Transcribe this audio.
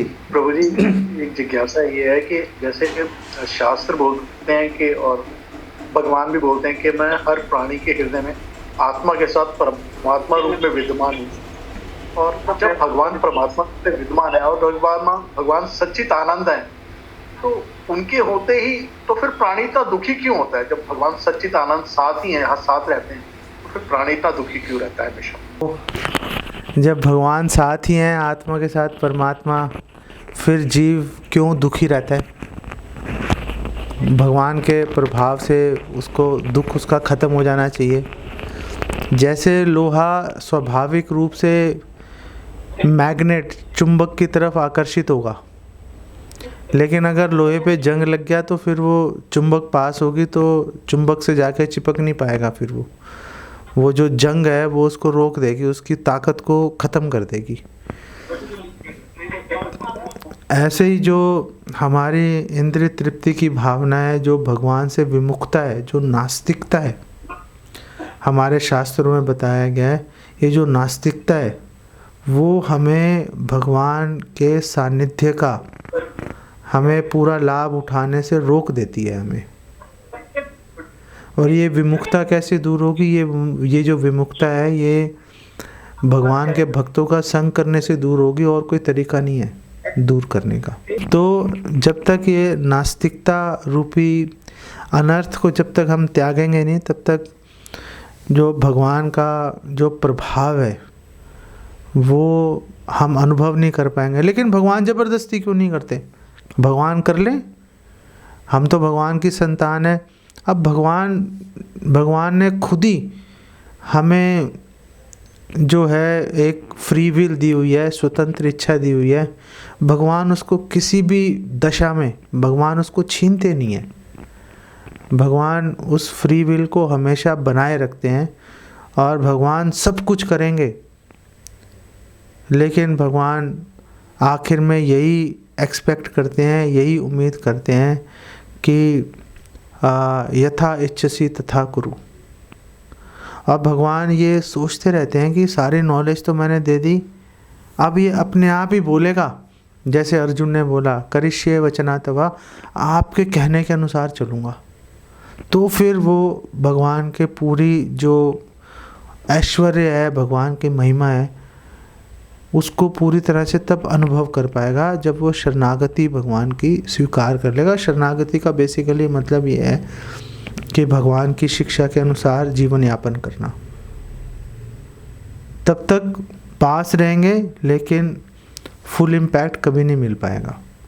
प्रभु जी, एक जिज्ञासा ये है कि जैसे कि शास्त्र बोलते हैं कि और भगवान भी बोलते हैं कि मैं हर प्राणी के हृदय में आत्मा के साथ परमात्मा रूप में विद्यमान हूँ। और जब भगवान परमात्मा में विद्यमान है और भगवान सच्चित आनंद है, तो उनके होते ही तो फिर प्राणी इतना दुखी क्यों होता है? जब भगवान सच्चित आनंद साथ ही है, साथ रहते हैं, तो फिर प्राणी इतना दुखी क्यों रहता है हमेशा? जब भगवान साथ ही हैं आत्मा के साथ परमात्मा, फिर जीव क्यों दुखी रहता है? भगवान के प्रभाव से उसको दुख उसका ख़त्म हो जाना चाहिए। जैसे लोहा स्वाभाविक रूप से मैग्नेट चुंबक की तरफ आकर्षित होगा, लेकिन अगर लोहे पे जंग लग गया तो फिर वो चुंबक पास होगी तो चुंबक से जाके चिपक नहीं पाएगा। फिर वो जो जंग है वो उसको रोक देगी, उसकी ताकत को ख़त्म कर देगी। ऐसे ही जो हमारी इंद्रिय तृप्ति की भावना है, जो भगवान से विमुखता है, जो नास्तिकता है, हमारे शास्त्रों में बताया गया है, ये जो नास्तिकता है वो हमें भगवान के सानिध्य का, हमें पूरा लाभ उठाने से रोक देती है हमें। और ये विमुखता कैसे दूर होगी? ये जो विमुखता है ये भगवान के भक्तों का संग करने से दूर होगी, और कोई तरीका नहीं है दूर करने का। तो जब तक ये नास्तिकता रूपी अनर्थ को जब तक हम त्यागेंगे नहीं, तब तक जो भगवान का जो प्रभाव है वो हम अनुभव नहीं कर पाएंगे। लेकिन भगवान ज़बरदस्ती क्यों नहीं करते? भगवान कर लें, हम तो भगवान की संतान है। अब भगवान ने खुद ही हमें जो है एक फ्री विल दी हुई है, स्वतंत्र इच्छा दी हुई है। भगवान उसको किसी भी दशा में भगवान उसको छीनते नहीं है। भगवान उस फ्री विल को हमेशा बनाए रखते हैं और भगवान सब कुछ करेंगे। लेकिन भगवान आखिर में यही एक्सपेक्ट करते हैं, यही उम्मीद करते हैं कि यथा इच्छसि तथा कुरु। और भगवान ये सोचते रहते हैं कि सारी नॉलेज तो मैंने दे दी, अब ये अपने आप ही बोलेगा। जैसे अर्जुन ने बोला, करिष्ये वचना तवा, आपके कहने के अनुसार चलूँगा। तो फिर वो भगवान के पूरी जो ऐश्वर्य है, भगवान की महिमा है, उसको पूरी तरह से तब अनुभव कर पाएगा जब वो शरणागति भगवान की स्वीकार कर लेगा। शरणागति का बेसिकली मतलब ये है कि भगवान की शिक्षा के अनुसार जीवन यापन करना। तब तक पास रहेंगे लेकिन फुल इम्पैक्ट कभी नहीं मिल पाएगा।